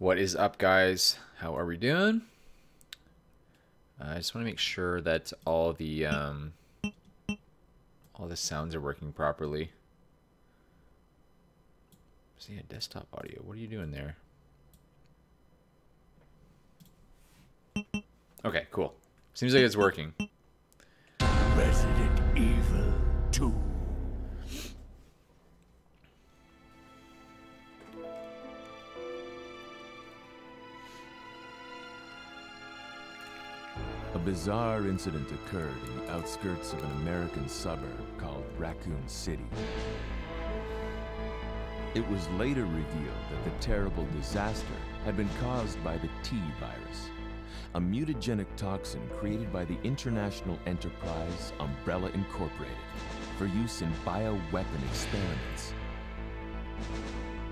What is up, guys? How are we doing? I just want to make sure that all the sounds are working properly. See, desktop audio. What are you doing there? Okay, cool. Seems like it's working. Resident Evil 2. A bizarre incident occurred in the outskirts of an American suburb called Raccoon City. It was later revealed that the terrible disaster had been caused by the T virus, a mutagenic toxin created by the international enterprise Umbrella Incorporated for use in bioweapon experiments.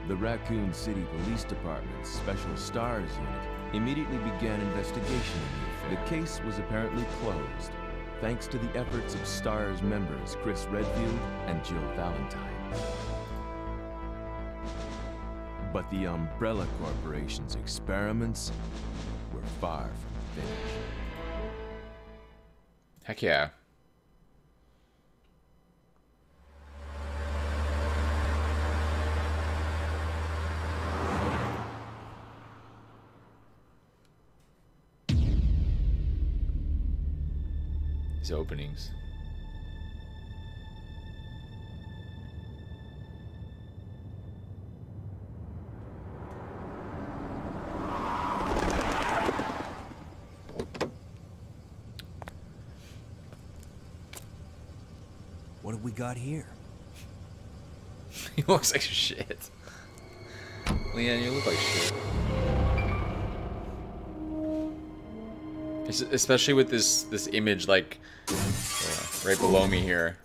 The Raccoon City Police Department's Special Stars Unit immediately began investigation in the the case was apparently closed, thanks to the efforts of STARS members Chris Redfield and Jill Valentine. But the Umbrella Corporation's experiments were far from finished. Heck yeah. These openings. What have we got here? He looks like shit. Leon, you look like shit. Especially with this image, like, right below me here.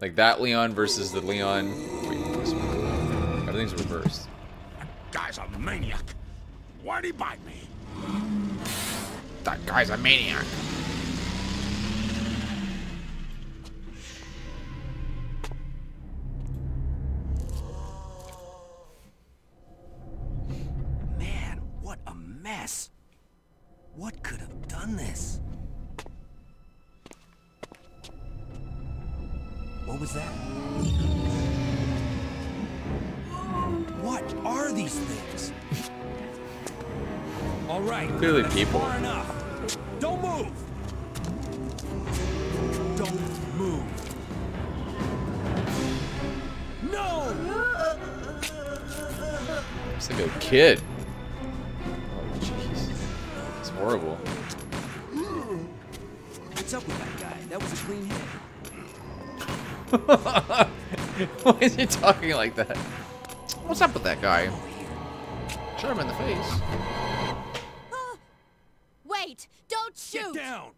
Like, that Leon versus the Leon... Wait, everything's reversed. That guy's a maniac. Why'd he bite me? That guy's a maniac. Man, what a mess. What could have done this? What was that? What are these things? All right. Clearly that's people. Far enough. Don't move. Don't move. No. It's like a kid. Oh, jeez. It's horrible. What's up with that guy? That was a clean hit. Why is he talking like that? What's up with that guy? Shot him in the face. Wait! Don't shoot! Get down!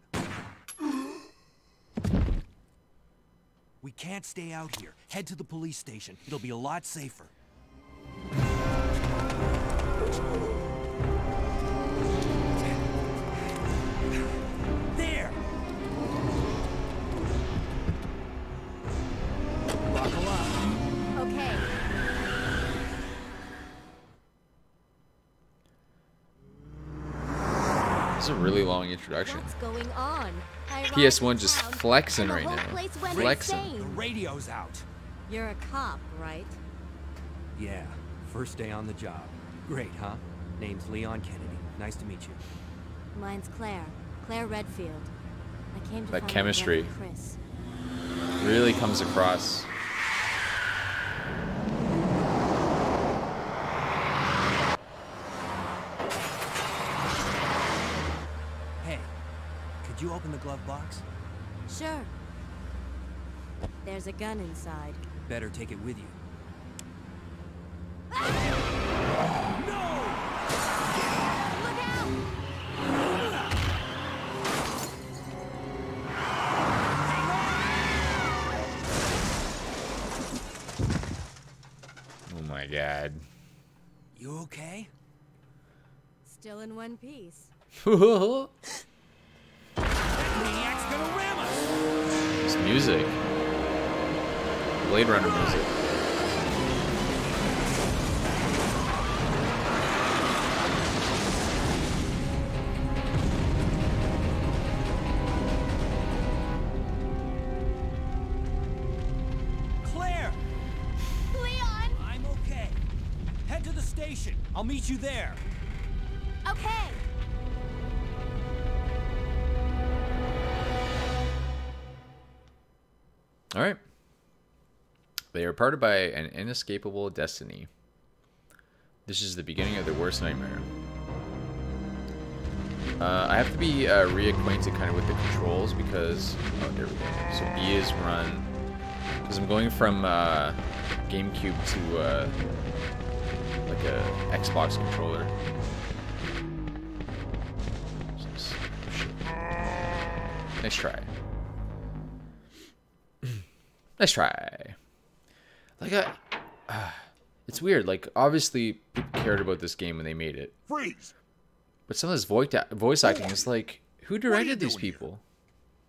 We can't stay out here. Head to the police station. It'll be a lot safer. There! Buckle up. Okay. This is a really long introduction. What's going on? PS1 just flexing right now. Flexing. The radio's out. You're a cop, right? Yeah, first day on the job. Great, huh? Name's Leon Kennedy. Nice to meet you. Mine's Claire. Claire Redfield. I came to That find chemistry. out about Chris. Really comes across. Hey, could you open the glove box? Sure. There's a gun inside. Better take it with you. Look out! Oh my god. You okay? Still in one piece. This Maniac's gonna ram us! music. Blade Runner music. I'll meet you there. Okay. Alright. They are parted by an inescapable destiny. This is the beginning of their worst nightmare. I have to be reacquainted kind of with the controls because... Oh, there we go. So B is run. Because I'm going from GameCube to like a Xbox controller. Nice try. Nice try. Like, it's weird. Like, obviously, people cared about this game when they made it. Freeze! But some of this voice acting is like, who directed these people?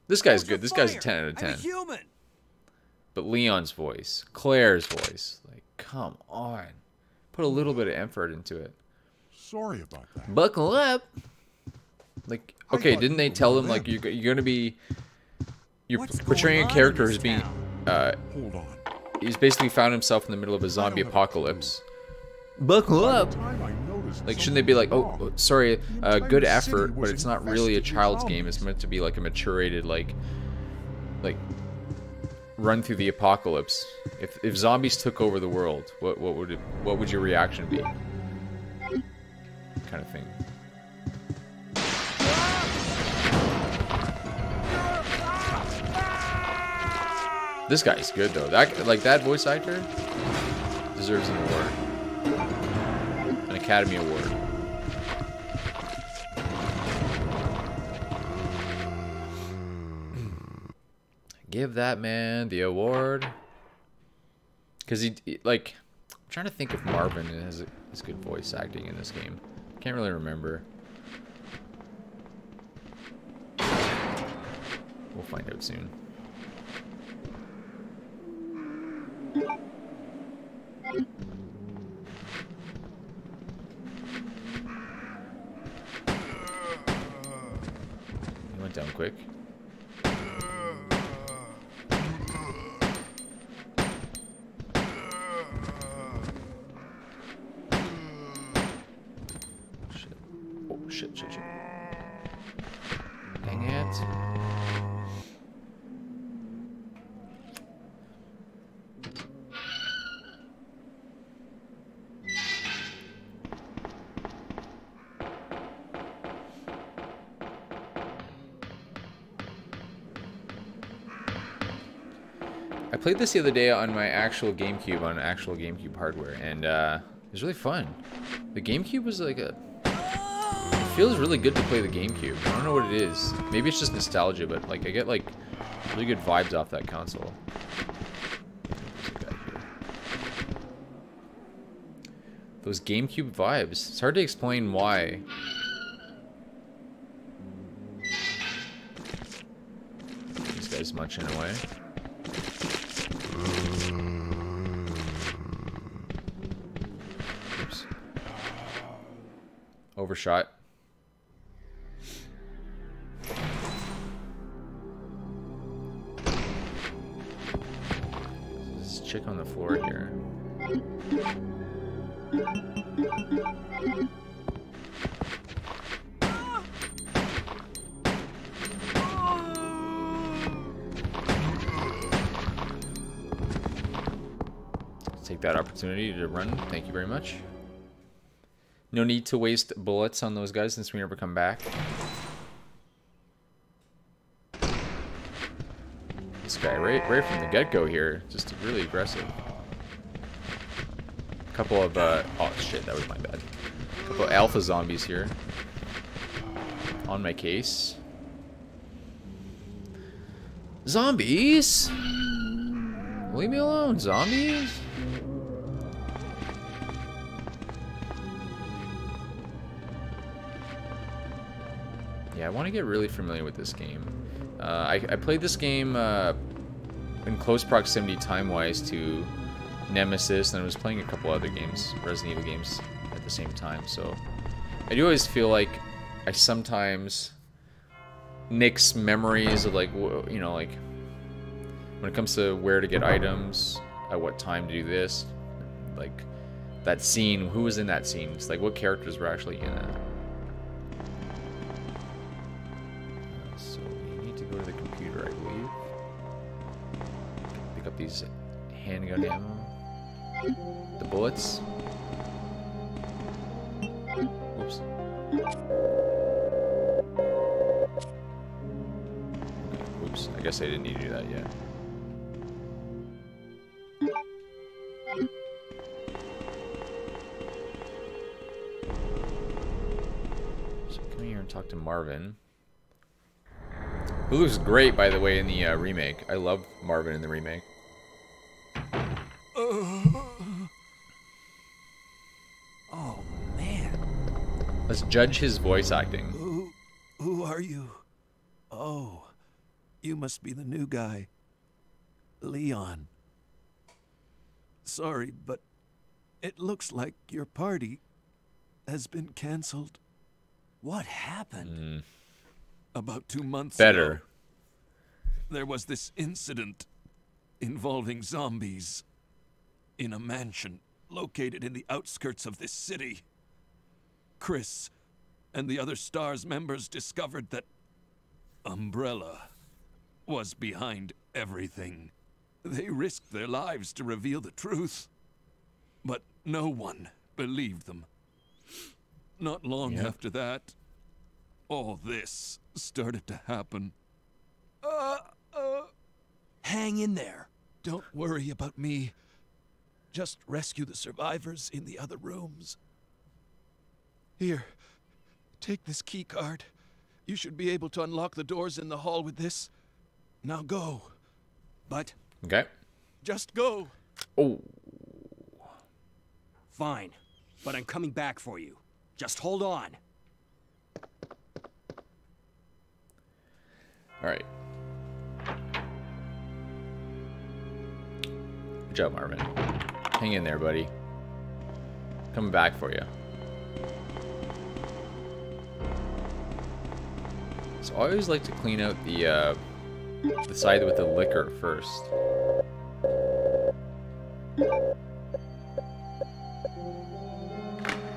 This guy's good. This guy's a 10 out of 10. I'm a human. But Leon's voice, Claire's voice, like, come on. Put a little bit of effort into it. Sorry about that. Buckle up. Like, okay, didn't they tell him, like, you're going to be... You're What's portraying going a on character in who's this being... town? Hold on. He's basically found himself in the middle of a zombie don't have a apocalypse. Buckle By up. the time I noticed Like, shouldn't they be like, oh, something was sorry, wrong, the good entire city effort, was but it's not really a infested with child's game. It's zombies. meant to be like a maturated, like run through the apocalypse. If zombies took over the world, what would your reaction be? Kind of thing. This guy's good though. That voice actor deserves an award, an Academy Award. Give that man the award, because he like. I'm trying to think if Marvin has good voice acting in this game. Can't really remember. We'll find out soon. He went down quick. Shit. Oh, shit. Dang it. I played this the other day on my actual GameCube, on actual GameCube hardware, and it was really fun. The GameCube was like a... It feels really good to play the GameCube. I don't know what it is. Maybe it's just nostalgia, but like I get like really good vibes off that console. Those GameCube vibes. It's hard to explain why. These guys munching away. Oops. Overshot. There's this chick on the floor here. Take that opportunity to run. Thank you very much. No need to waste bullets on those guys since we never come back. This guy, right from the get-go here, just really aggressive. A couple of, oh shit, that was my bad. A couple of alpha zombies here. On my case. Zombies! Leave me alone, zombies! Yeah, I want to get really familiar with this game. I played this game in close proximity time-wise to Nemesis, and I was playing a couple other games, Resident Evil games, at the same time. So I do always feel like I sometimes nix memories of, like, you know, like when it comes to where to get items, at what time to do this, like that scene. Who was in that scene? It's like, what characters were actually in it? So we need to go to the computer, I believe. Pick up these handgun ammo. The bullets. Oops. Oops. I guess I didn't need to do that yet. So come here and talk to Marvin. Who looks great, by the way, in the remake. I love Marvin in the remake. Oh, man. Let's judge his voice acting. Who are you? Oh, you must be the new guy. Leon. Sorry, but it looks like your party has been canceled. What happened? About 2 months Better. ago, there was this incident involving zombies in a mansion located in the outskirts of this city. Chris and the other STARS members discovered that Umbrella was behind everything. They risked their lives to reveal the truth, but no one believed them. Not long after that, all this started to happen. Hang in there. Don't worry about me. Just rescue the survivors in the other rooms. Here, take this key card. You should be able to unlock the doors in the hall with this. Now go. But Okay. just go. Oh. Fine, but I'm coming back for you. Just hold on. All right. Good job, Marvin. Hang in there, buddy. Coming back for you. So I always like to clean out the side with the liquor first.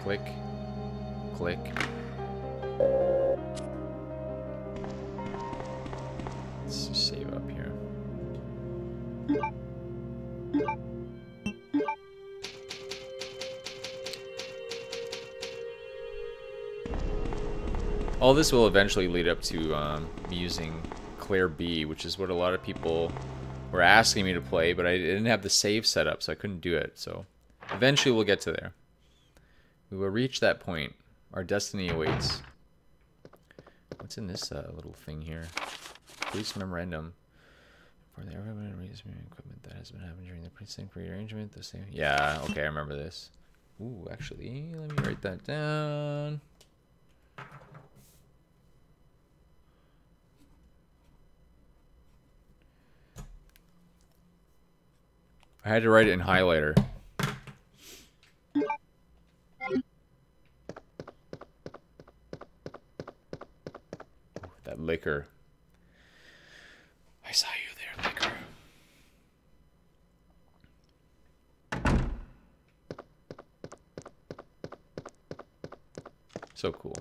Click. Click. Let's just save up here. All this will eventually lead up to me using Claire B, which is what a lot of people were asking me to play, but I didn't have the save set up, so I couldn't do it. So eventually we'll get to there. We will reach that point. Our destiny awaits. What's in this little thing here? Police memorandum. For the equipment that has been happening during the precinct rearrangement. The same. Yeah. Okay, I remember this. Ooh, actually, let me write that down. I had to write it in highlighter. That liquor. I saw you there, liquor. So cool.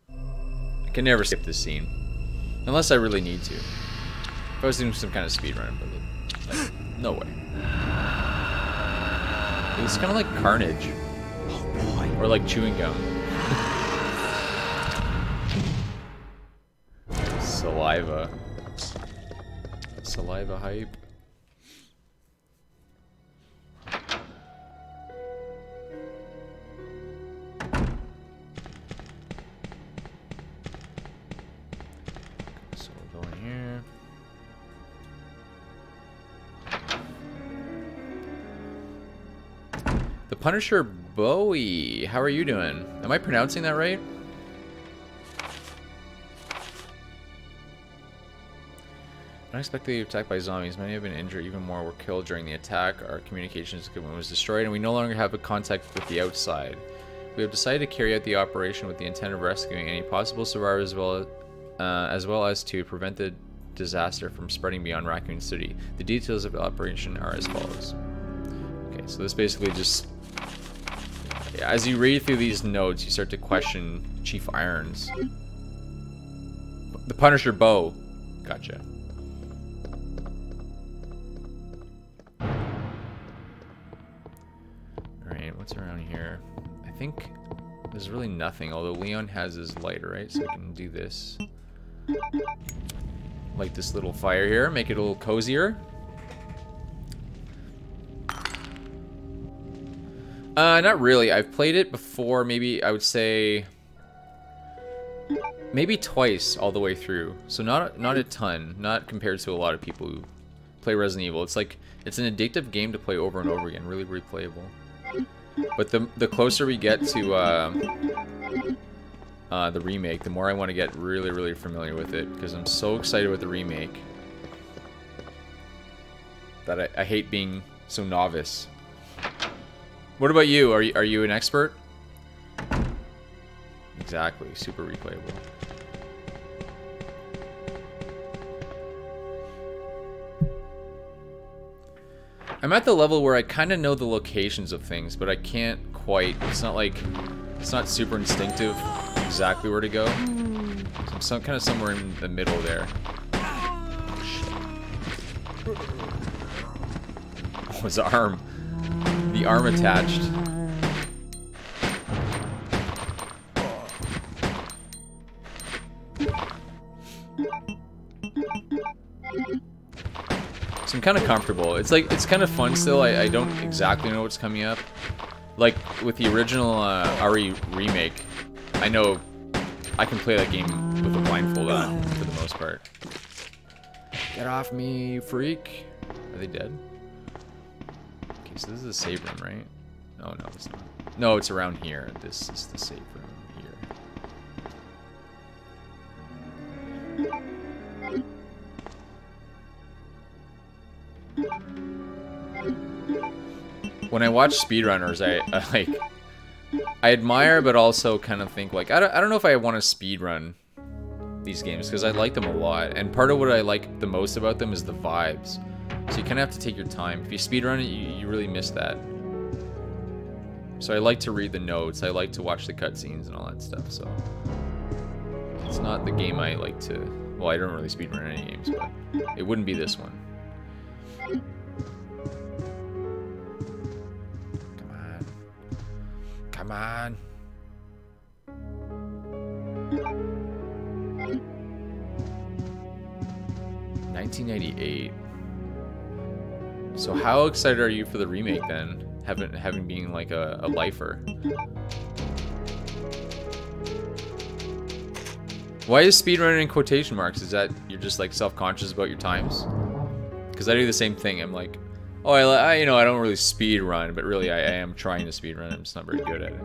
I can never skip this scene. Unless I really need to. If I was doing some kind of speedrun, but like, no way. It's kind of like Carnage. Oh boy. Or like chewing gum. Saliva. Saliva hype. So we'll go in here. The Punisher Bowie. How are you doing? Am I pronouncing that right? Unexpectedly attacked by zombies. Many have been injured. Even more were killed during the attack. Our communications equipment was destroyed, and we no longer have a contact with the outside. We have decided to carry out the operation with the intent of rescuing any possible survivors, as well as to prevent the disaster from spreading beyond Raccoon City. The details of the operation are as follows. Okay, so this basically just... As you read through these notes, you start to question Chief Irons. The Punisher bow. Gotcha. Alright, what's around here? I think there's really nothing, although Leon has his lighter, right? So I can do this. Light this little fire here, make it a little cozier. Not really. I've played it before, maybe I would say... Maybe twice all the way through. So not a ton, not compared to a lot of people who play Resident Evil. It's like, it's an addictive game to play over and over again, really replayable. But the closer we get to the remake, the more I want to get really, really familiar with it, because I'm so excited with the remake that I hate being so novice. What about you? Are you an expert? Exactly, super replayable. I'm at the level where I kind of know the locations of things, but I can't quite. It's not super instinctive exactly where to go. So I'm kind of somewhere in the middle there. Oh, his arm. The arm attached. So I'm kind of comfortable. It's kind of fun still. I don't exactly know what's coming up. Like with the original RE remake, I know I can play that game with a blindfold on for the most part. Get off me, you freak. Are they dead? Okay, so this is a save room, right? Oh, no, it's not. No, it's around here. This is the save room here. When I watch speedrunners, I admire, but also kind of think like I don't know if I want to speedrun these games because I like them a lot, and part of what I like the most about them is the vibes. So you kind of have to take your time. If you speedrun it, you really miss that. So I like to read the notes. I like to watch the cutscenes and all that stuff. So it's not the game I like to. Well, I don't really speedrun any games, but it wouldn't be this one. Come on. 1998. So how excited are you for the remake then? Having been like a lifer. Why is speedrunning in quotation marks? Is that you're just like self-conscious about your times? Because I do the same thing. I'm like, oh, I you know, I don't really speed run, but really I am trying to speed run. I'm just not very good at it.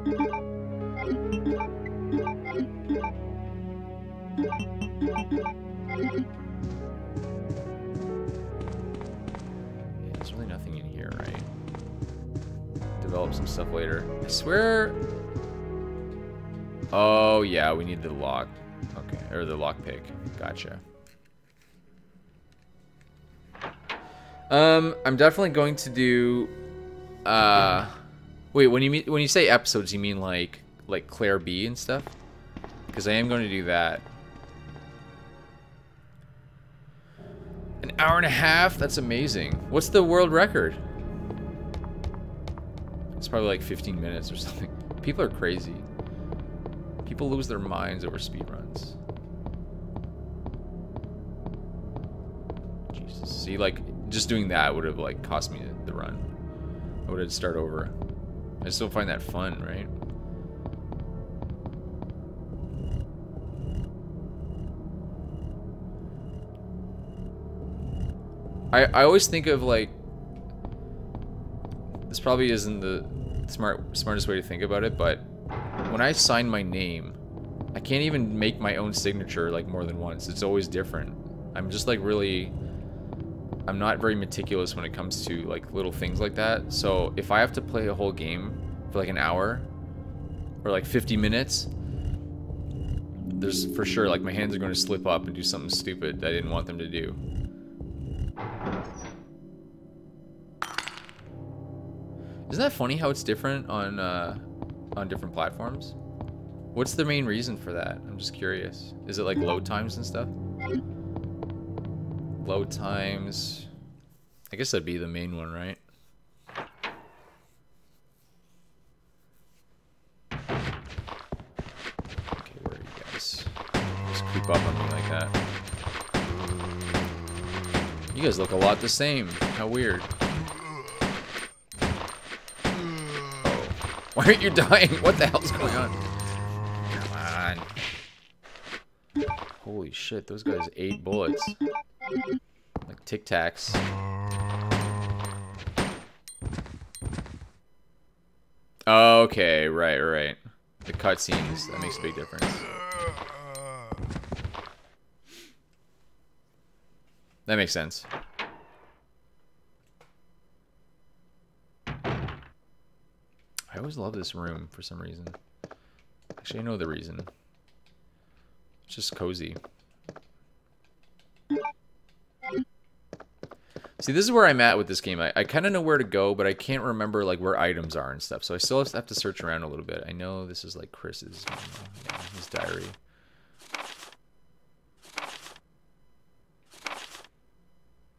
Yeah, there's really nothing in here, right? Develop some stuff later. I swear. Oh yeah, we need the lock. Okay, or the lockpick. Gotcha. I'm definitely going to do. Wait, when you say episodes, you mean like Claire B and stuff? Because I am going to do that. An hour and a half? That's amazing. What's the world record? It's probably like 15 minutes or something. People are crazy. People lose their minds over speedruns. Jesus. See, like, just doing that would have like cost me the run. I would have to start over. I still find that fun, right? I always think of like, this probably isn't the smartest way to think about it, but when I sign my name, I can't even make my own signature like more than once. It's always different. I'm just like really, I'm not very meticulous when it comes to like little things like that. So if I have to play a whole game for like an hour or like 50 minutes, there's for sure like my hands are going to slip up and do something stupid that I didn't want them to do. Isn't that funny how it's different on different platforms? What's the main reason for that? I'm just curious. Is it like load times and stuff? Load times. I guess that'd be the main one, right? Okay, where are you guys? Just creep up on me like that. You guys look a lot the same. How weird. Oh. Why aren't you dying? What the hell's going on? Come on. Holy shit, those guys 8 bullets. Like Tic Tacs. Okay, right. The cutscenes, that makes a big difference. That makes sense. I always love this room for some reason. Actually, I know the reason. It's just cozy. See, this is where I'm at with this game. I kind of know where to go, but I can't remember like where items are and stuff. So I still have to search around a little bit. I know this is like Chris's, his diary.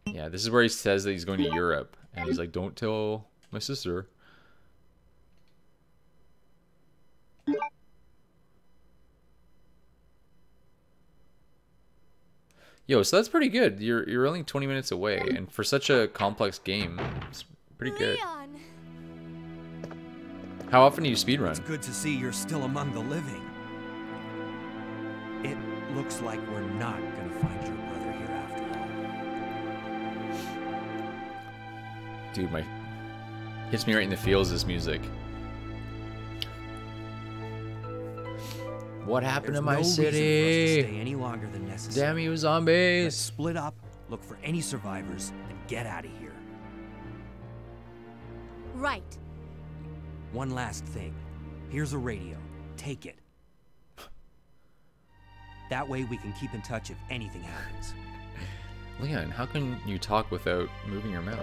Yeah, this is where he says that he's going to Europe. And he's like, don't tell my sister. Yo, so that's pretty good. You're only 20 minutes away, and for such a complex game, it's pretty good. Leon. How often do you speedrun? It's good to see you're still among the living. It looks like we're not gonna find your brother here after all. Dude, hits me right in the feels, this music. What happened to my There's no reason for us to city? stay any longer than necessary. Damn you, Let's zombies! split up, look for any survivors, and get out of here. Right. One last thing. Here's a radio. Take it. That way we can keep in touch if anything happens. Leon, how can you talk without moving your mouth?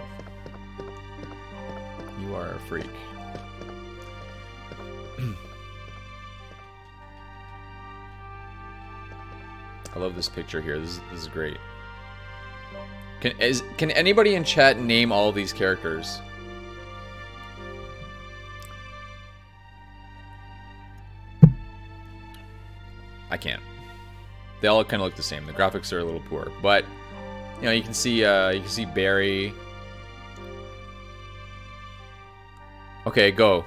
You are a freak. I love this picture here. This is great. Can anybody in chat name all these characters? I can't. They all kind of look the same. The graphics are a little poor, but you know, you can see Barry. Okay, go.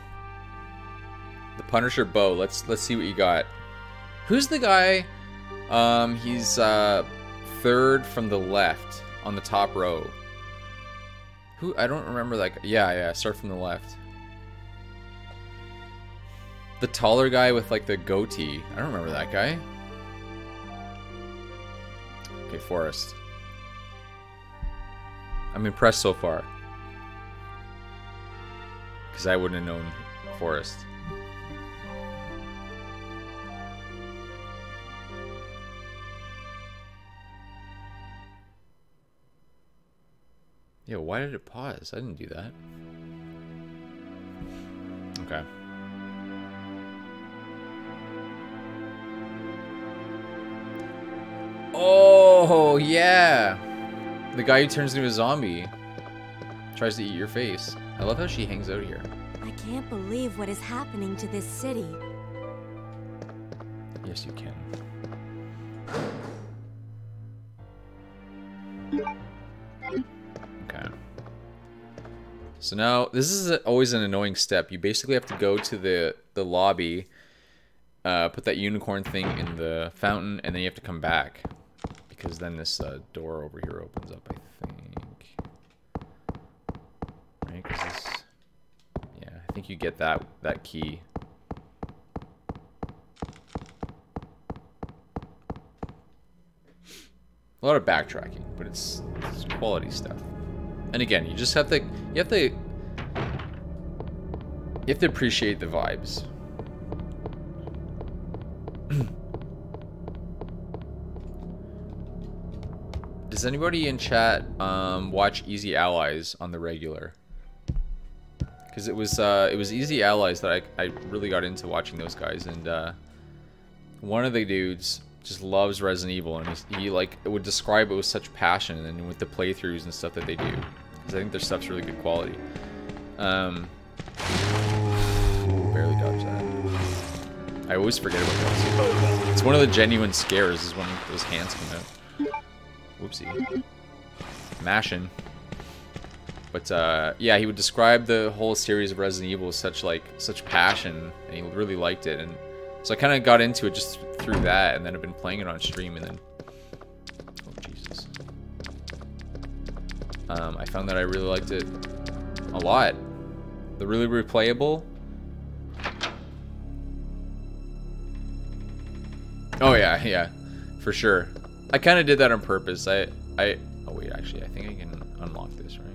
The Punisher bow. Let's see what you got. Who's the guy? He's third from the left on the top row. Who? I don't remember that guy. Yeah, start from the left. The taller guy with like the goatee. I don't remember that guy. Okay, Forrest. I'm impressed so far. Because I wouldn't have known Forrest. Yo, why did it pause? I didn't do that. Okay. Oh, yeah. The guy who turns into a zombie tries to eat your face. I love how she hangs out here. I can't believe what is happening to this city. Yes, you can. Okay. So now, this is always an annoying step. You basically have to go to the lobby, put that unicorn thing in the fountain, and then you have to come back. Because then this door over here opens up, I think. Right, because this... Yeah, I think you get that key. A lot of backtracking, but it's quality stuff. And again, you just have to appreciate the vibes. Does anybody in chat watch Easy Allies on the regular? Because it was Easy Allies that I really got into watching those guys, and one of the dudes just loves Resident Evil, and he like would describe it with such passion, and with the playthroughs and stuff that they do, because I think their stuff's really good quality. Barely dodged that. I always forget about that. It's one of the genuine scares is when those hands come out. Whoopsie. Mashing. But yeah, he would describe the whole series of Resident Evil with such passion, and he really liked it, and so I kind of got into it just through that, and then I've been playing it on stream, and then oh Jesus, I found that I really liked it a lot. They're really replayable. Oh yeah, yeah, for sure. I kind of did that on purpose. Oh wait, actually, I think I can unlock this, right?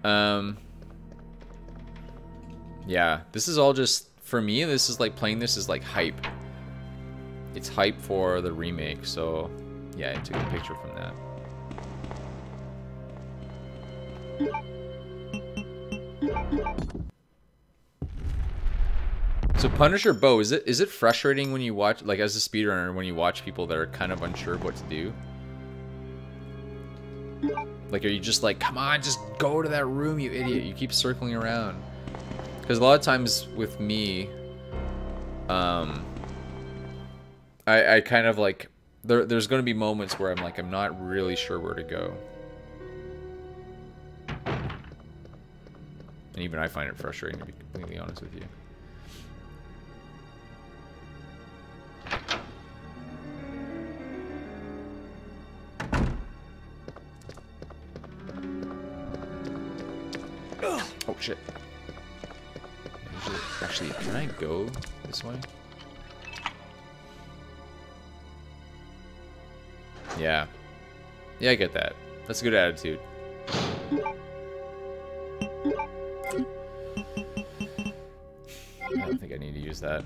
Damn. Yeah, this is all just, for me, this is like, playing this is like hype. It's hype for the remake, so yeah, I took a picture from that. So Punisher Bow, is it frustrating when you watch, like as a speedrunner, when you watch people that are kind of unsure of what to do? Like, are you just like, come on, just go to that room, you idiot. You keep circling around. Because a lot of times with me, I kind of like, there's going to be moments where I'm like, I'm not really sure where to go. And even I find it frustrating, to be completely honest with you. Oh shit. Actually, can I go this way? Yeah. Yeah, I get that. That's a good attitude. I don't think I need to use that.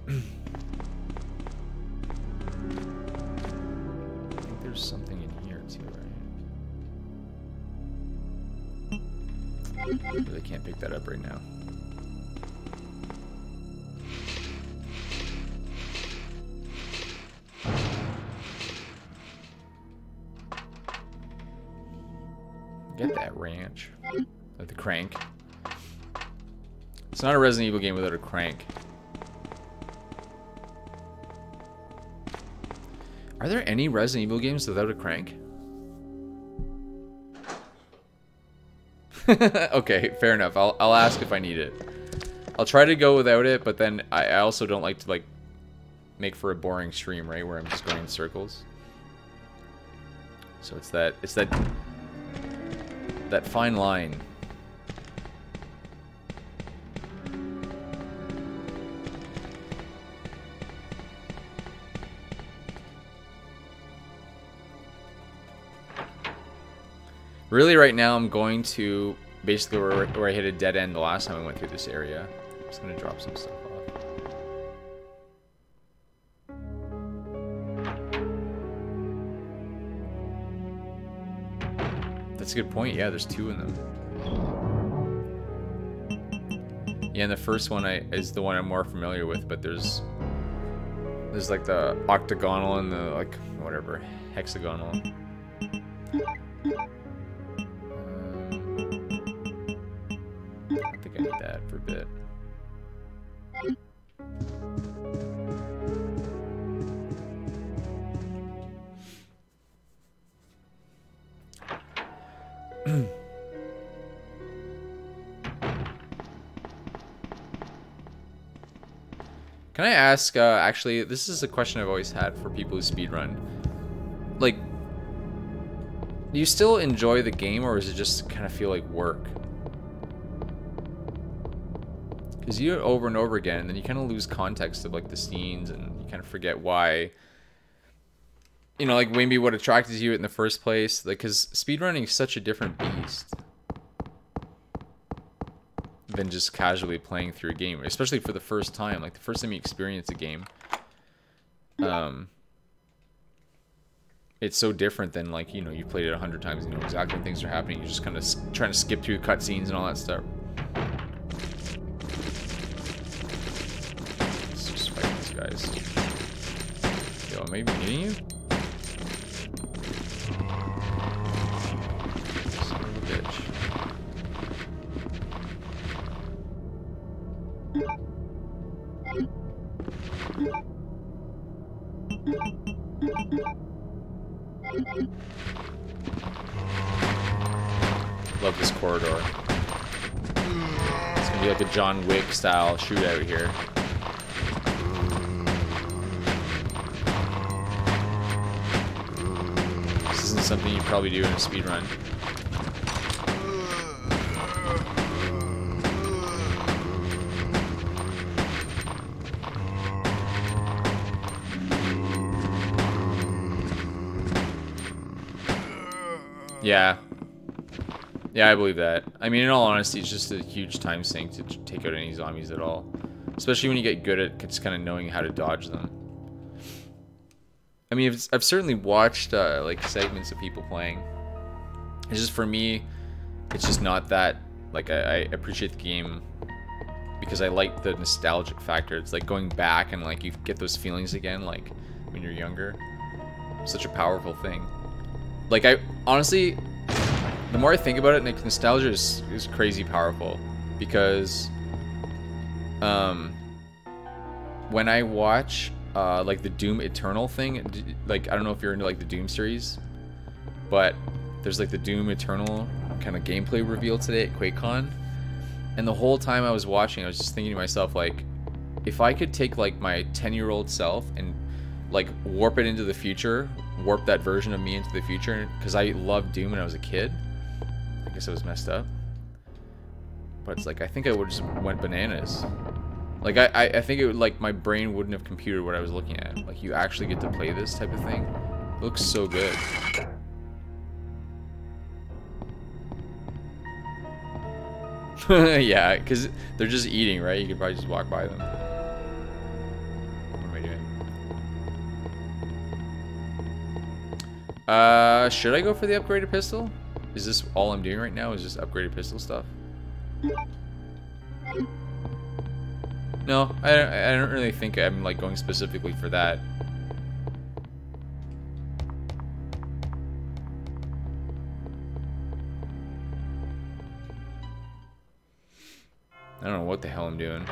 I think there's something in here too, right? I really can't pick that up right now. Get that ranch. Like the crank. It's not a Resident Evil game without a crank. Are there any Resident Evil games without a crank? Okay, fair enough. I'll ask if I need it. I'll try to go without it, but then I also don't like to like make for a boring stream, right? Where I'm just going in circles. So it's that fine line. Really, right now, I'm going to basically where I hit a dead end the last time I went through this area. I'm just going to drop some stuff off. That's a good point. Yeah, there's two in them. Yeah, and the first one is the one I'm more familiar with, but there's like the octagonal and the like whatever hexagonal. I think I need that for a bit. Can I ask, actually, this is a question I've always had for people who speedrun. Like, do you still enjoy the game, or does it just kind of feel like work? Because you do it over and over again, and then you kind of lose context of, like, the scenes, and you kind of forget why... You know, like, maybe what attracted you in the first place. Like, because speedrunning is such a different beast than just casually playing through a game, especially for the first time. Like the first time you experience a game, it's so different than like, you know, you've played it 100 times, you know exactly when things are happening. You're just kind of trying to skip through cutscenes and all that stuff. Let's just fight these guys. Yo, am I even hitting you? Son of a bitch. Love this corridor. It's gonna be like a John Wick style shootout here. This isn't something you probably do in a speedrun. Yeah. Yeah, I believe that. I mean, in all honesty, it's just a huge time sink to take out any zombies at all. Especially when you get good at just kind of knowing how to dodge them. I mean, I've certainly watched like segments of people playing. It's just, for me, it's just not that, like, I appreciate the game because I like the nostalgic factor. It's like going back and like you get those feelings again, like when you're younger. Such a powerful thing. Like, I honestly, the more I think about it, like, nostalgia is crazy powerful because when I watch like the Doom Eternal thing, like, I don't know if you're into like the Doom series, but there's like the Doom Eternal kind of gameplay reveal today at QuakeCon, and the whole time I was watching, I was just thinking to myself, like, if I could take like my 10-year-old self and like warp it into the future, warp that version of me into the future, because I loved Doom when I was a kid. I guess I was messed up, but it's like I think I would just went bananas. Like I think it would, like, my brain wouldn't have computed what I was looking at. Like, you actually get to play this type of thing. It looks so good. Yeah, because they're just eating, right? You could probably just walk by them. What am I doing? Should I go for the upgraded pistol? Is this all I'm doing right now? Is just upgraded pistol stuff? No, I don't really think I'm like going specifically for that. I don't know what the hell I'm doing.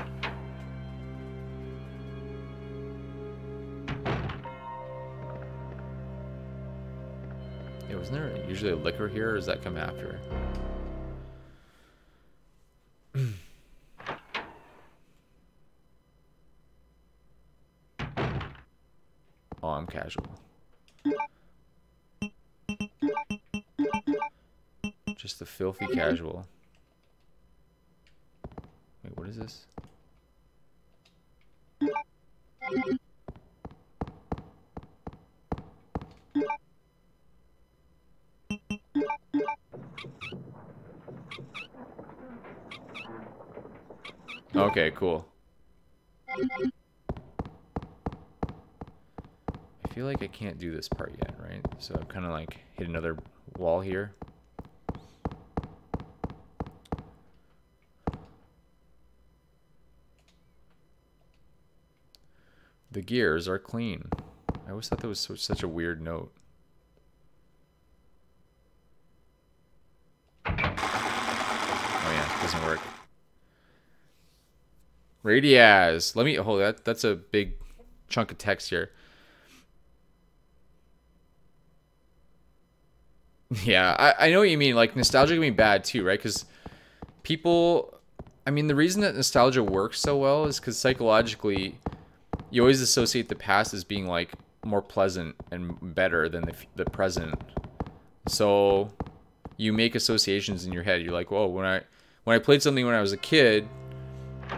Yeah, wasn't there usually a liquor here, or does that come after? Oh, I'm casual. Just the filthy casual. Wait, what is this? Okay, cool. I feel like I can't do this part yet, right? So I've kind of like hit another wall here. The gears are clean. I always thought that was such a weird note. Oh yeah, doesn't work. Radiaz. Let me hold that. That's a big chunk of text here. Yeah, I know what you mean. Like, nostalgia can be bad too, right? Because people, I mean, the reason that nostalgia works so well is because psychologically, you always associate the past as being like more pleasant and better than the present. So you make associations in your head. You're like, whoa, when I played something when I was a kid,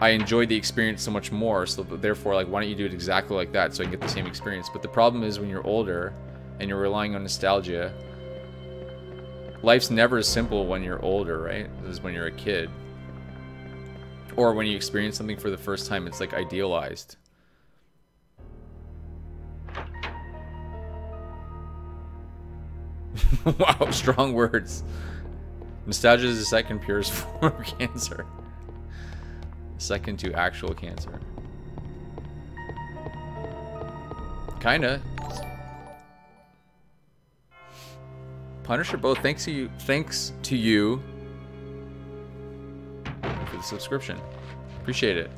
I enjoyed the experience so much more. So therefore, like, why don't you do it exactly like that so I can get the same experience? But the problem is when you're older and you're relying on nostalgia, life's never as simple when you're older, right? As when you're a kid. Or when you experience something for the first time, it's like idealized. Wow, strong words. Nostalgia is the second purest form of cancer. Second to actual cancer. Kinda. Punisher both. Thanks to you for the subscription. Appreciate it.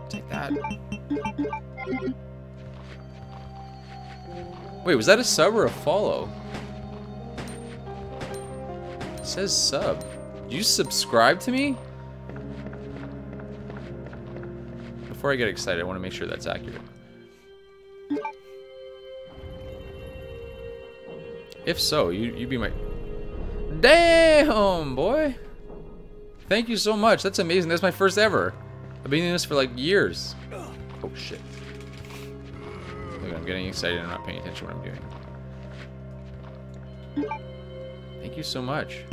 Take that. Wait, was that a sub or a follow? It says sub. Did you subscribe to me? Before I get excited, I want to make sure that's accurate. If so, you be my... Damn, boy! Thank you so much. That's amazing. That's my first ever. I've been doing this for like years. Oh, shit. Look, I'm getting excited and I'm not paying attention to what I'm doing. Thank you so much.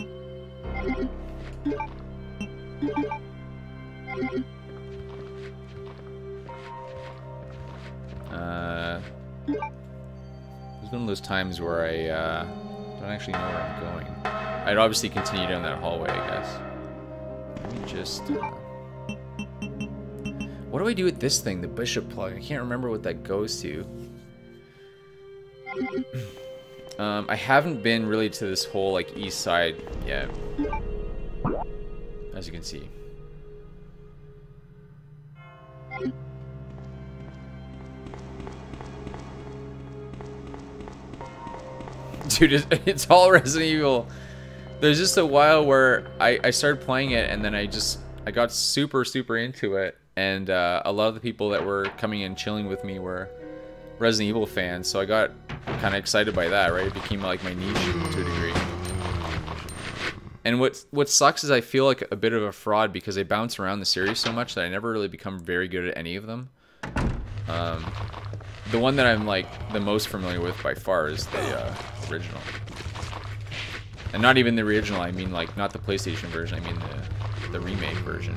There's one of those times where I don't actually know where I'm going. I'd obviously continue down that hallway, I guess. Let me just... what do I do with this thing, the bishop plug? I can't remember what that goes to. I haven't been really to this whole, like, east side yet. As you can see. Dude, it's all Resident Evil. There's just a while where I started playing it and then I got super into it, and a lot of the people that were coming in chilling with me were Resident Evil fans, so I got kind of excited by that, right? It became like my niche to a degree. And what sucks is I feel like a bit of a fraud because I bounce around the series so much that I never really become very good at any of them. The one that I'm like the most familiar with by far is the original. And not even the original, I mean like not the PlayStation version, I mean the remake version.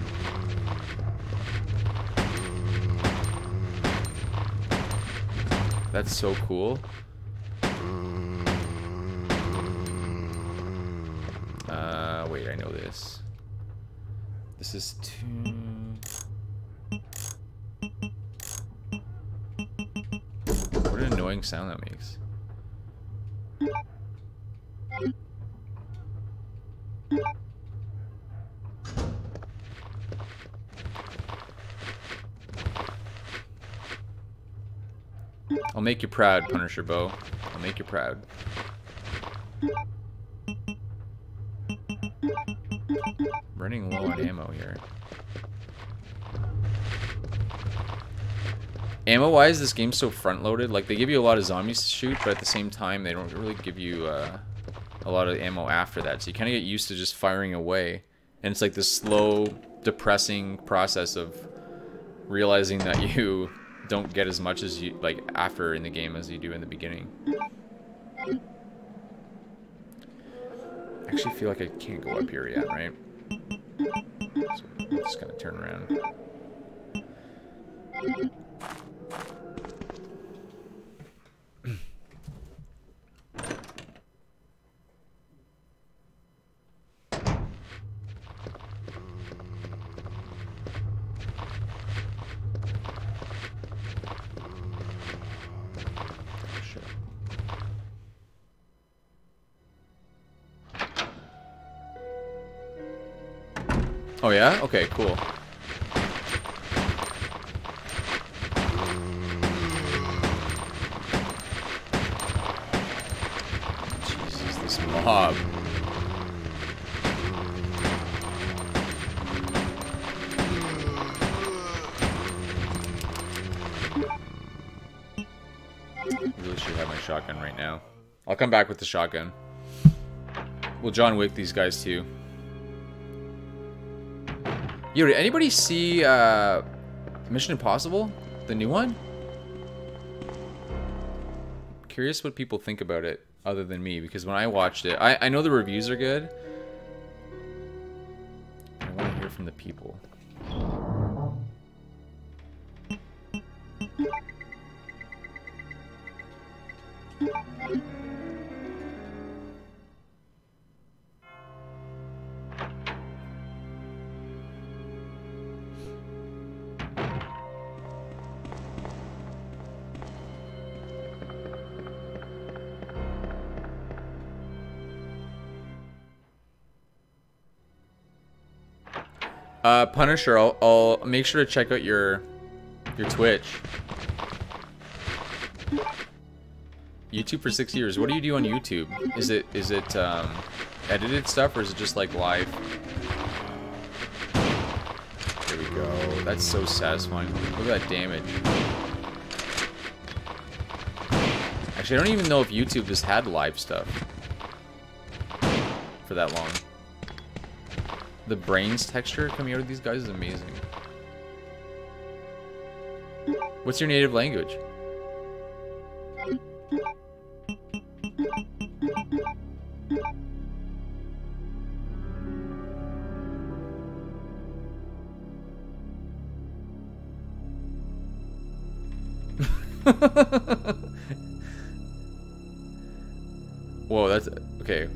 That's so cool. Wait, I know this. This is what an annoying sound that makes. I'll make you proud, Punisher Bow. I'll make you proud. Running low on ammo here. Ammo-wise, this game's so front-loaded. Like, they give you a lot of zombies to shoot, but at the same time, they don't really give you a lot of ammo after that. So you kind of get used to just firing away. And it's like this slow, depressing process of realizing that you don't get as much as you like after in the game as you do in the beginning. I actually feel like I can't go up here yet, right? So I'm just gonna turn around. Oh yeah? Okay, cool. Jesus, this mob. I really should have my shotgun right now. I'll come back with the shotgun. We'll John Wick these guys too. Yo, did anybody see Mission Impossible? The new one? Curious what people think about it other than me, because when I watched it, I know the reviews are good. I want to hear from the people. Punisher, I'll make sure to check out your Twitch. YouTube for 6 years. What do you do on YouTube? Is it edited stuff, or is it just like live? There we go. That's so satisfying. Look at that damage. Actually, I don't even know if YouTube has had live stuff for that long. The brains texture coming out of these guys is amazing. What's your native language? Whoa, that's okay.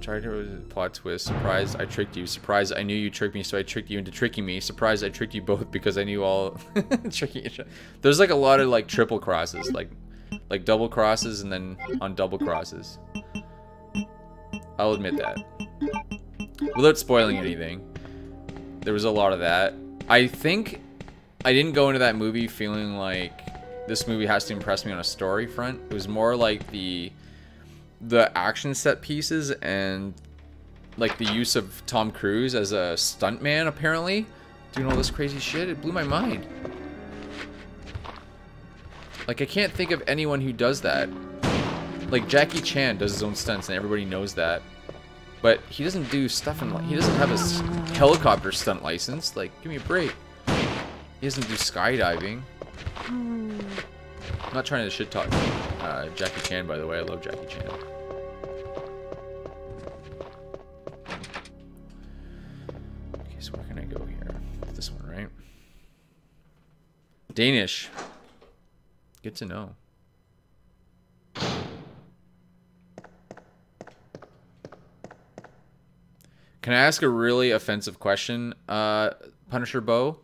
Tried to plot twist. Surprise, I tricked you. Surprise, I knew you tricked me, so I tricked you into tricking me. Surprise, I tricked you both because I knew all tricking each other. There's like a lot of like triple crosses, like double crosses and then on double crosses. I'll admit that. Without spoiling anything, there was a lot of that. I think I didn't go into that movie feeling like this movie has to impress me on a story front. It was more like the action set pieces and like the use of Tom Cruise as a stuntman, apparently doing all this crazy shit. It blew my mind. Like, I can't think of anyone who does that. Like, Jackie Chan does his own stunts and everybody knows that, but he doesn't do stuff in, he doesn't have a helicopter stunt license. Like, give me a break. He doesn't do skydiving. I'm not trying to shit talk Jackie Chan, by the way. I love Jackie Chan. Okay, so where can I go here? This one, right? Danish. Good to know. Can I ask a really offensive question, Punisher Bo?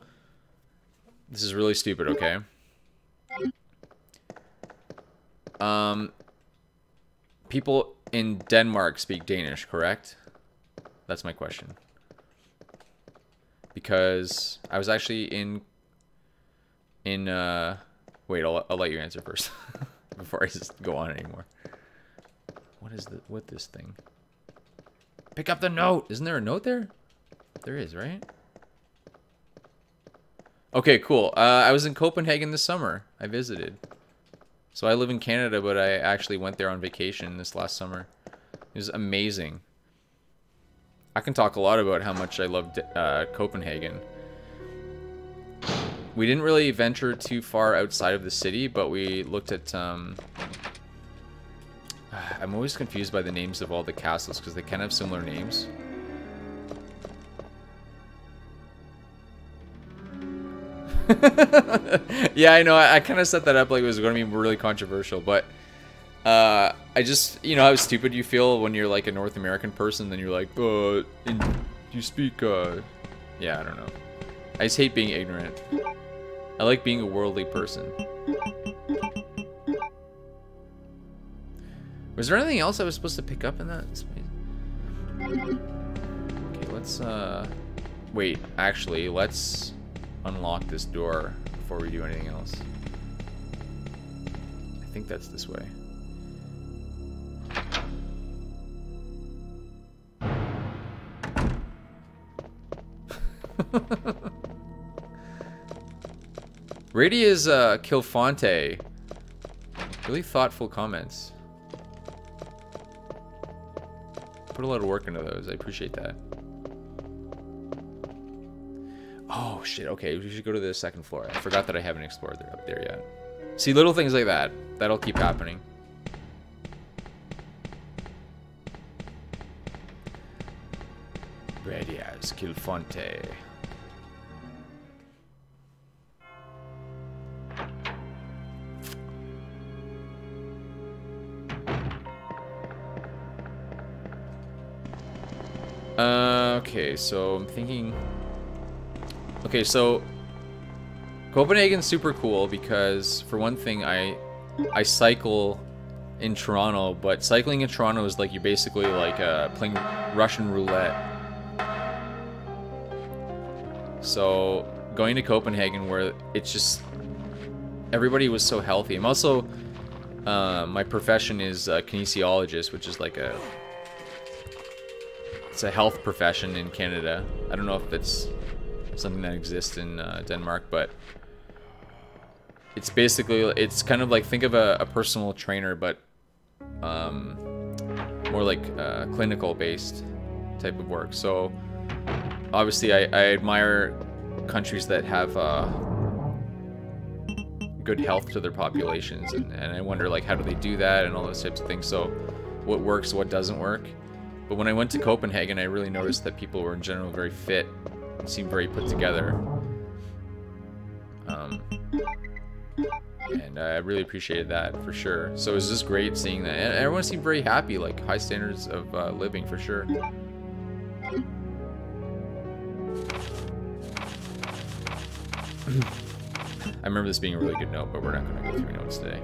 This is really stupid, okay? People in Denmark speak Danish, correct? That's my question. Because I was actually wait, I'll let you answer first before I just go on anymore. What this thing? Pick up the note. Isn't there a note there? There is, right? Okay, cool. I was in Copenhagen this summer. I visited. So I live in Canada, but I actually went there on vacation this last summer. It was amazing. I can talk a lot about how much I loved Copenhagen. We didn't really venture too far outside of the city, but we looked at... I'm always confused by the names of all the castles because they kind of have similar names. Yeah, I know. I kind of set that up like it was going to be really controversial, but I just, you know how stupid you feel when you're like a North American person, then you're like, you speak, yeah, I don't know. I just hate being ignorant. I like being a worldly person. Was there anything else I was supposed to pick up in that space? Okay, let's, wait, actually, let's unlock this door before we do anything else. I think that's this way. Radia's Kilfonte. Really thoughtful comments. Put a lot of work into those. I appreciate that. Oh, shit. Okay, we should go to the second floor. I forgot that I haven't explored up there yet. See, little things like that. That'll keep happening. Ready as Kilfonte. Okay, so I'm thinking... Okay, so... Copenhagen's super cool because, for one thing, I cycle in Toronto, but cycling in Toronto is like you're basically like playing Russian roulette. So, going to Copenhagen where it's just... Everybody was so healthy. I'm also... my profession is a kinesiologist, which is like a... It's a health profession in Canada. I don't know if it's something that exists in Denmark, but it's basically, it's kind of like, think of a personal trainer, but more like clinical based type of work. So obviously I admire countries that have good health to their populations, and I wonder like how do they do that and all those types of things. So what works, what doesn't work. But when I went to Copenhagen, I really noticed that people were in general very fit and seemed very put together. And I really appreciated that for sure. So it was just great seeing that. And everyone seemed very happy, like high standards of living for sure. I remember this being a really good note, but we're not going to go through notes today.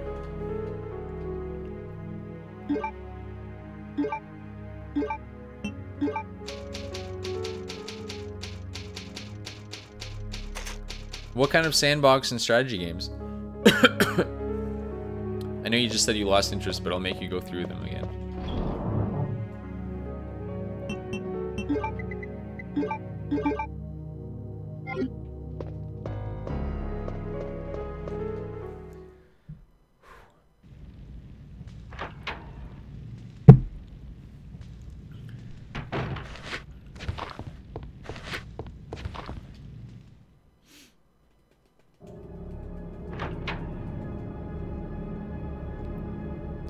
What kind of sandbox and strategy games? I know you just said you lost interest, but I'll make you go through them again.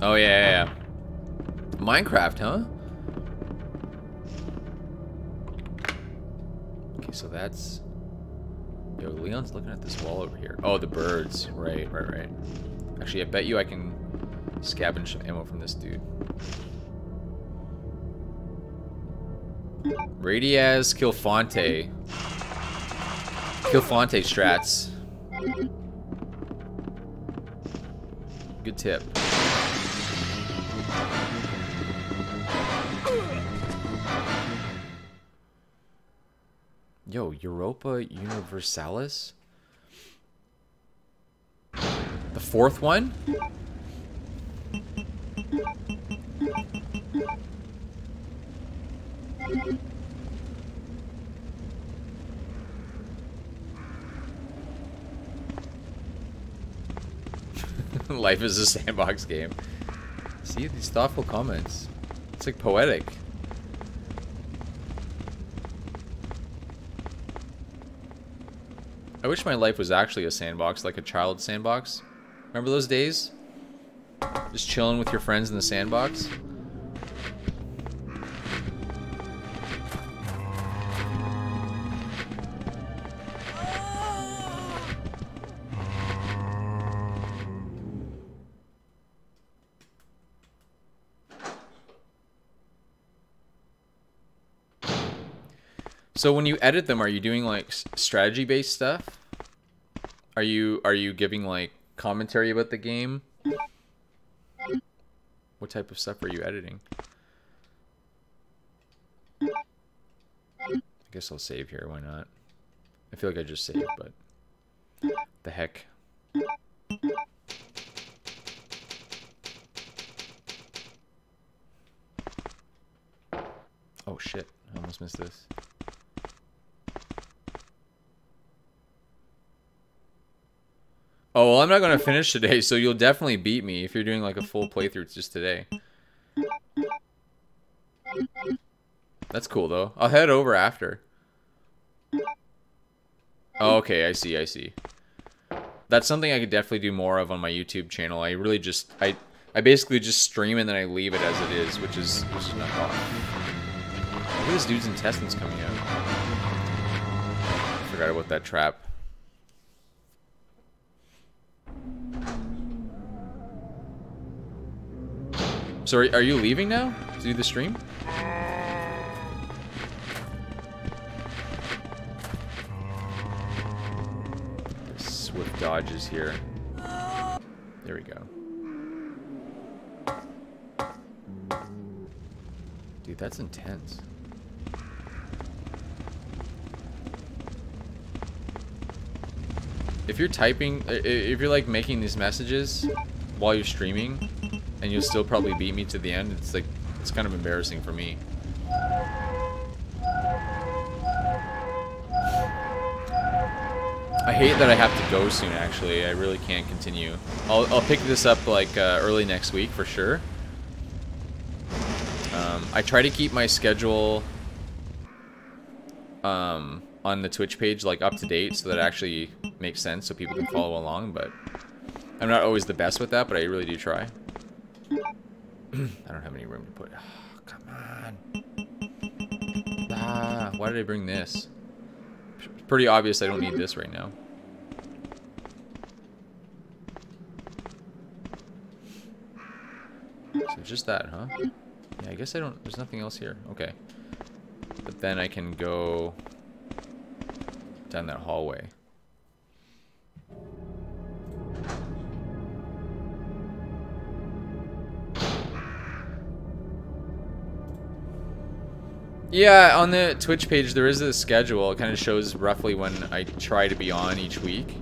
Oh, yeah. Minecraft, huh? Okay, so that's... Yo, Leon's looking at this wall over here. Oh, the birds. Right. Actually, I bet you I can scavenge some ammo from this dude. Radiaz Kilfonte. Kilfonte strats. Good tip. Yo, Europa Universalis? The fourth one? Life is a sandbox game. See these thoughtful comments. It's like poetic. I wish my life was actually a sandbox, like a child sandbox. Remember those days? Just chilling with your friends in the sandbox? So when you edit them, are you doing like strategy-based stuff? Are you giving like commentary about the game? What type of stuff are you editing? I guess I'll save here, why not? I feel like I just saved, but the heck. Oh shit, I almost missed this. Oh, well, I'm not going to finish today, so you'll definitely beat me if you're doing like a full playthrough just today. That's cool, though. I'll head over after. Oh, okay, I see. That's something I could definitely do more of on my YouTube channel. I really just... I basically just stream and then I leave it as it is, which is not fun. Look at this dude's intestines coming out. I forgot about that trap. So are you leaving now to do the stream? Swift dodges here. There we go. Dude, that's intense. If you're typing, if you're like making these messages while you're streaming, and you'll still probably beat me to the end, it's like, it's kind of embarrassing for me. I hate that I have to go soon, actually. I really can't continue. I'll pick this up like early next week for sure. I try to keep my schedule on the Twitch page like up to date so that it actually makes sense so people can follow along, but I'm not always the best with that, but I really do try. I don't have any room to put. Oh, come on. Ah, why did I bring this? It's pretty obvious I don't need this right now. So just that, huh? Yeah, I guess I don't, there's nothing else here. Okay. But then I can go down that hallway. Yeah, on the Twitch page there is a schedule. It kind of shows roughly when I try to be on each week.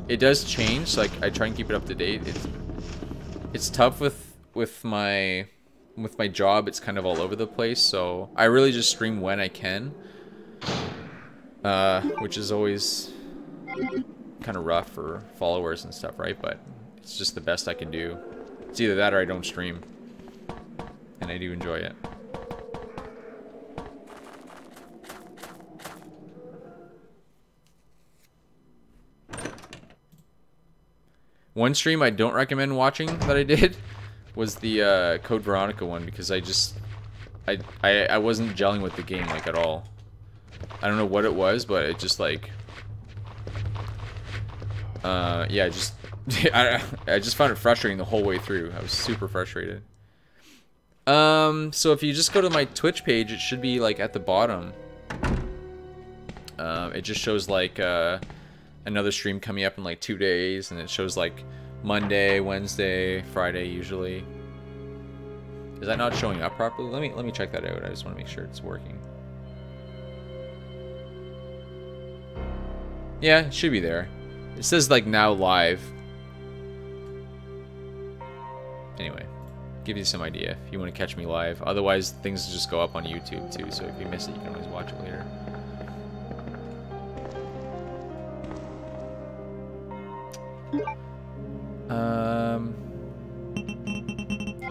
It does change, so I try and keep it up to date. It's tough with my job. It's kind of all over the place, so I really just stream when I can, which is always kind of rough for followers and stuff, right? But it's just the best I can do. It's either that or I don't stream, and I do enjoy it. One stream I don't recommend watching that I did was the Code Veronica one, because I wasn't gelling with the game like at all. I don't know what it was, but it just like yeah, I just found it frustrating the whole way through. I was super frustrated. So if you just go to my Twitch page, it should be like at the bottom. It just shows like another stream coming up in like 2 days, and it shows like Monday, Wednesday, Friday usually. Is that not showing up properly? Let me check that out. I just want to make sure it's working. Yeah, it should be there. It says like now live. Anyway, give you some idea if you want to catch me live. Otherwise, things just go up on YouTube too, so if you miss it, you can always watch it later.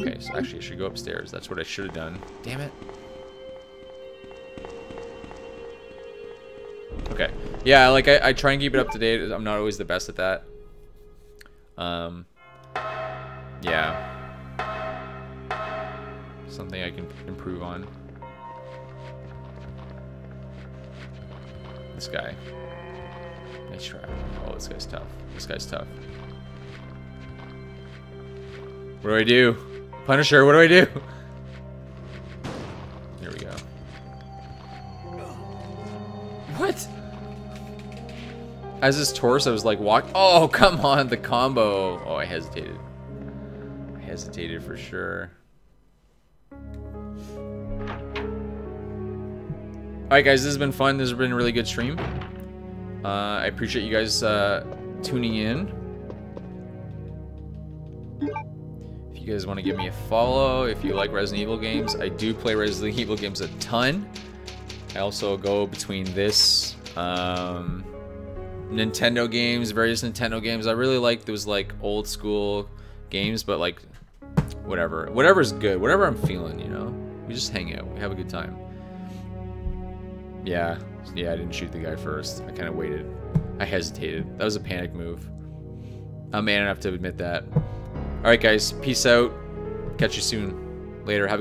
Okay, so actually I should go upstairs. That's what I should have done. Damn it. Okay. Yeah, like I try and keep it up to date. I'm not always the best at that. Yeah. Something I can improve on. This guy. Nice try. Oh, this guy's tough. This guy's tough. What do I do? Punisher, what do I do? There we go. What? As his torso was like walk. Oh, come on, the combo. Oh, I hesitated. I hesitated for sure. Alright guys, this has been fun. This has been a really good stream. I appreciate you guys tuning in. If you guys want to give me a follow, if you like Resident Evil games, I do play Resident Evil games a ton. I also go between this, Nintendo games, various Nintendo games. I really like those like old school games, but like whatever's good, whatever I'm feeling, you know. We just hang out, we have a good time. Yeah, I didn't shoot the guy first. I kind of waited. I hesitated. That was a panic move. I'm man enough to admit that. Alright guys, peace out. Catch you soon. Later. Have a